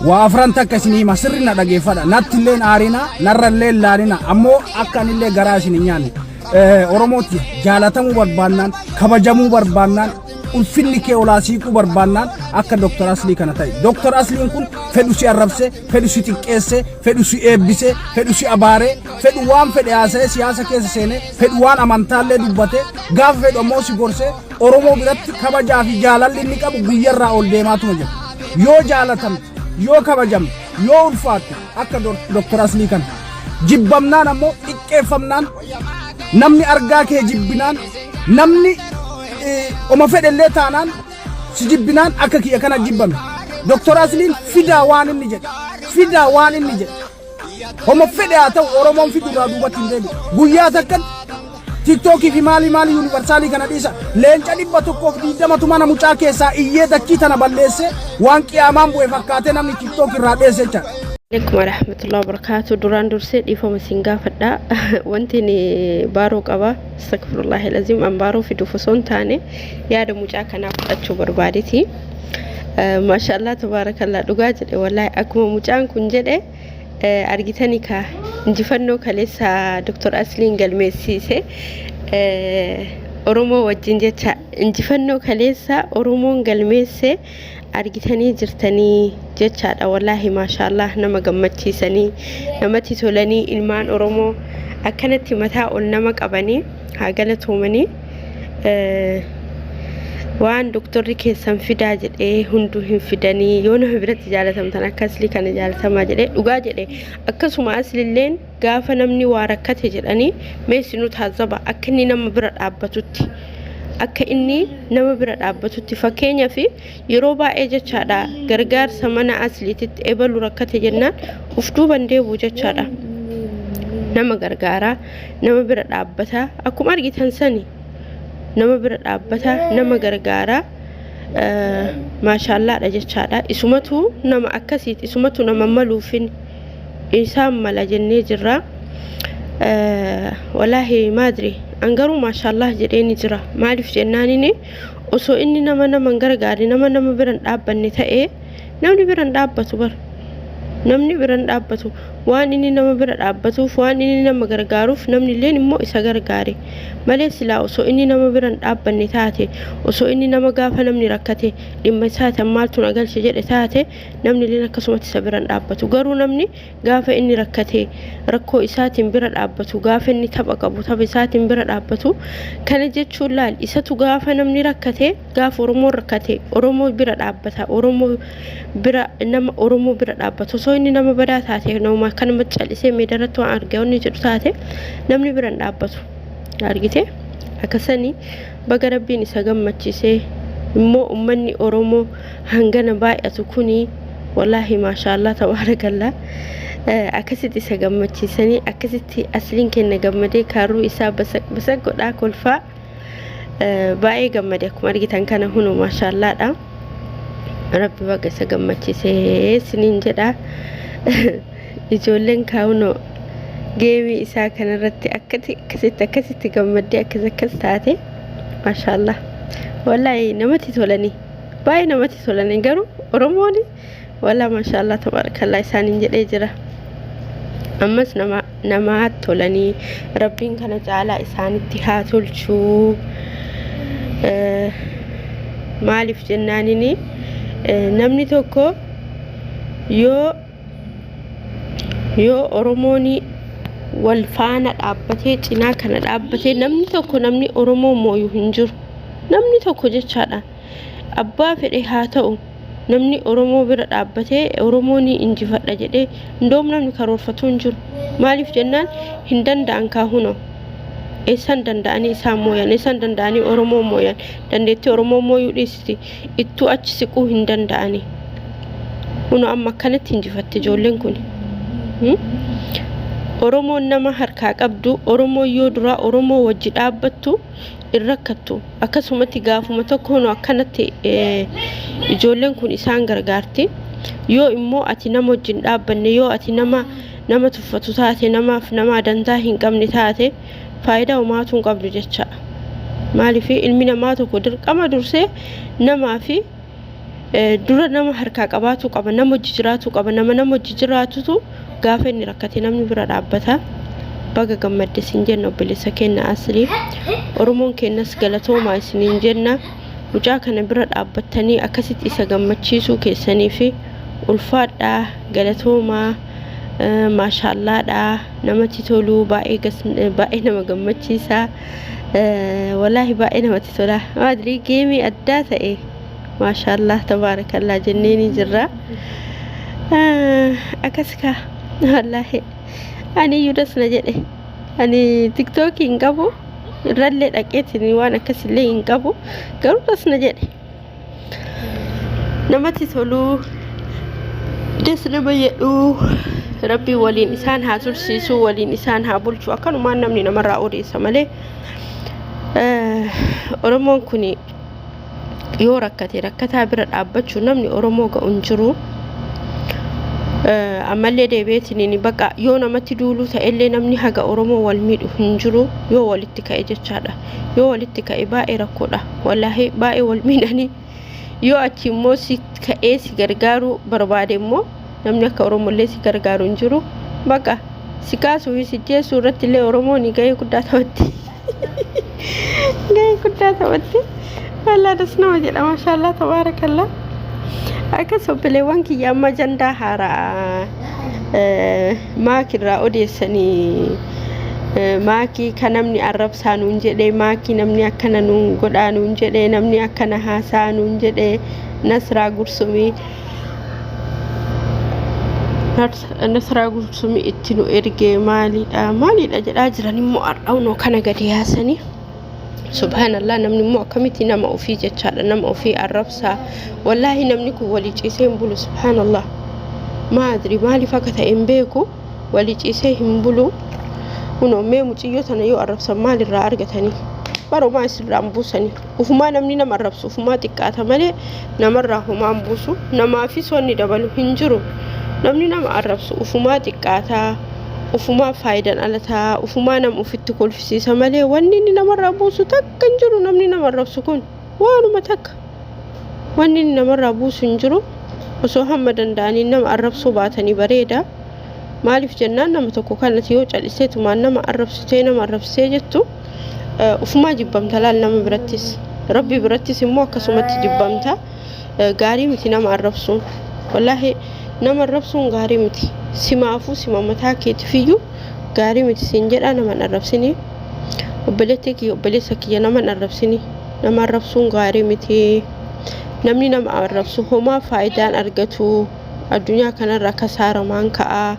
وافران تكسني مسرنا دغيفدا ناتلين ارينا نرلين لارينا امو اكانيله غراسين نياني اوروموتي جالاتمو بربانان كبجمو بربانان ulfinni ke olasiku barbaannan akka Dr. Asli kana tay Dr. Asli kun fedusi arabse fedusi tiqesse fedusi ebise fedusi abare fedu wan fede ase siyasa kese sene fedu wan amantalle dubbate gaf fedu mosi gorse oromo biratti kabaja fi jaalalli ni qabu guyyarra ol deematu je yo jaalatam yo kabajam yo ulfaat akka Dr. Asli kana jibbamnan ammo iqqefamnan namni argaa ke jibbinan namni وما فد اللي تانان سجبنان أكاكي أكنا جبام دكتور أسلين فدا وان النجد فدا وان النجد وما فد أتو أورمان في دورا دوبا تندي بويا تكن تيك توكي في مالي يونيفرسالي كنا ديسا لين جاني باتوكوف دي دما تمانا مچاكي سا إيه دكي تانا بلسي وان كي أمام بوي فكاتي نامني تيك توكي رادسي چا عليكم ورحمة الله وبركاته دوران درسي إفهم سينغا فدا وانتني بارو قبا استغفر الله العظيم أم بارو في دفصون تاني يادا مجاكنا فتاتشو بربادتي ما شاء الله تبارك الله دوغاجد والله أكما مجان كنجد أرغتاني كا نجفنو كاليسا دكتور أسلين قلميسيسي أرومو وجنجتا نجفنو كاليسا أرومو قلميسي argitanii jirtanii jechaadha wallahi maashaallah nama gammachiisanii namatti tolanii ilmaan oromoo akkanatti mataa ol nama qabanii haa galatoomanii waan doktorri keessan fidaa jedhee hunduu hin fidanii yoo nama biratti jaalatamtan akka Asli kana jaalatamaa jedhee dhugaa jedhee akkasuma Aslilleen gaafa namni waa rakkate jedhanii meesinu taazaba akka inni nama bira dhaabbatutti akka inni nama bira dhaabbatutti fakkeenya fi yeroo baay'ee jechaadha gargaarsa mana Asliitti ebalu rakkate jennaan ufduuban deebu jechaadha nama gargaara nama bira dhaabbata akkuma argitan sani nama bira dhaabbata nama gargaara maashaallah dha jechaadha isumatu nama akkasiiti isumatu nama maluufin isaan mala jennee jirra wallahi maadri angaru maashaallah jedheeni jira maalif jennaanini osoo inni nama gargaari nama biran dhaabbanne ta'e namni biran dhaabbatu bar namni biran dhaabbatu waan inni nama bira dhaabbatuuf waan inni nama gargaaruuf namni leen immoo isa gargaare malee silaa osoo inni nama biran dhaabbanne taate osoo inni nama gaafa namni rakkate dhimma isaati maaltu nagalche jedhe taate namni leen akkasumatti isa biran dhaabbatu garuu namni gaafa inni rakkate rakkoo isaatiin bira dhaabbatu gaafa inni tapha qabu tapha isaatiin bira dhaabbatu kana jechuun laal isatu gaafa namni rakkate gaafa oromoo rakkate oromoo bira dhaabbata oromoo bira nama oromoo bira dhaabbatu osoo inni nama badaa taate nama kan macalisee meedaratti waan argaawni jedhu taate namni biran dhaabbatu argite akkasani baga rabbiin isa gammachiisee immoo ummanni oromoo hangana baay'atu kuni wallahi maashaallah tabarakallah akkasitti isa gammachiisanii akkasitti Asliin kenna gammadee kaaruu isaa basak godhaa kolfaa baay'ee gammade akkuma argitan kana hunu maashaallah dha rabbi baga isa gammachiisee siniin jedha ijoolleen kaawuno geemii isaa kanarratti akkasitti gammadee akkas taate maashaallah wallahi namatti tolanii baay'ee namatti tolanii garuu oromooni wallahi maashaallah tabarakallah isaaniin jedhee jira ammas nama tolanii rabbiin kana caalaa isaanitti haa tolchuu maalif jennaanini namni tokko yoo oromooni wal faana dhaabbatee cinaa kana dhaabbatee namni tokko namni oromoo mooyu hin jiru namni tokko jechaadha abbaa fedhe haa ta'u namni oromoo bira dhaabbatee oromooni injifadha jedhee ndoom namni karoorfatu hin jiru maalif jennaan hin danda'an kaahuno eessan danda'anii isaan mooyan eessan danda'anii oromoo mooyan dandeetti oromoo mooyuu dhiisiti ittuu achi siquu hin danda'anii huno amma akkanatti injifatte ijoolleen kun oromoo nama harkaa qabdu oromoo yoo dura oromoo wajji dhaabbattu irrakkattu akkasumatti gaafuma tokko hono akkanatti ijoolleen kun isaan gargaarti yoo immoo ati nama wajjin dhaabbanne yoo ati nama tuffatu taate namaaf nama dantaa hin qabne taate faayidaa umaatuun qabdu jecha maaliif ilmi namaa tokko dirqama dursee namaa fi dura nama harkaa qabaatu qaba nama hojii jiraatu qaba nama hojii jiraatutu gaafa inni rakkate namni bira dhaabbata baga gammadde siin jenna obboleessa keenya asrii oromoon keenyas galatoomaa isiniin jenna mucaa kana bira dhaabbattanii akkasitti isa gammachiisuu keessanii fi ulfaadhaa galatoomaa maashaallah dha namatti tolu baay'ee nama gammachiisa wallahi baay'ee namatti tola maadri geemii addaa ta'e maashaallah tabaarakallah jenneeni jirra akaska wallahi ani yudas na jedhe ani tiktok hin qabu irrallee dhaqeetini waan akkasillee hin qabu garuu das na jedhe namatti tolu des nama jedhu rabbi waliin isaan haa tursiisu waliin isaan haa bulchu akkanumaan namni namarraa odeessa malee oromoon kun yoo rakkataa bira dhaabbachuu namni oromoo ga'uun jiru ammallee deebi'eetiniin baqa yoo namatti duuluu ta'ellee namni haga oromoo wal miidhu hin jiru yoo walitti ka'e jechaadha yoo walitti ka'e baay'ee rakkoodha wallaahi baay'ee wal miidhanii yoo achi immoo si ka'ee si gargaaru barbaade immoo namni akka oromollee si gargaaru hin jiru baqa si kaasuu si jeesuu irratti illee oromoon gahee guddaa taphatti gahee guddaa taphatti wallaahi das nama jedha maashaallah tabaarakallah akkas obboleewwan kiyya amma jandaa haaraa maakirraa odeessanii maakii kan namni arrabsaa nuun jedhee maakii namni akkana nuun godhaa nuun jedhee namni akkana haasaa nuun jedhee Nasraa Gursumii itti nu ergee maalidha jedhaa jiran immoo ar'awnoo kana gadi yaasanii subhanallah namni immoo akkamitti nama ofii jechaadha nama ofii arrabsaa wallaahi namni kun walii ciisee hin bulu subhanallah maadri maaliif akka ta'e hin beeku walii ciisee hin bulu kunoo mee muciyyoo tana yoo arrabsan maalirraa argatanii baromaa isirraan buusanii ufumaa namni nama arrabsu ufumaa xiqqaata malee namarraa humaan buusu namaafis wanni dabalu hin jiru namni nama arrabsu ufumaa xiqqaataa ufumaa faayidaan alataa ufumaa nama ufitti kolfisiisa malee wanni inni namarraa buusu takka hin jiru namni nama arrabsu kun waanuma takka wanni inni namarraa buusu hin jiru osoo hamma danda'anii nama arrabsuu baatanii bareeda maaliif jennaan nama tokko kanatti yoo calliseetumaan nama arrabsitee nama arrabsee jettu ufumaa jibbamta laal nama birattis rabbi birattis immoo akkasumatti jibbamta gaarii miti nama arrabsuun wallaahi nama arrabsuun gaarii miti simaafuu sima mataa keetifiyyuu gaarii miti siin jedha nama arrabsinii obboleessa kiyya nama arrabsinii nama arrabsuun gaarii miti namni nama arrabsu homaa faayidaan argatu addunyaa kanarra kasaaramaan ka'a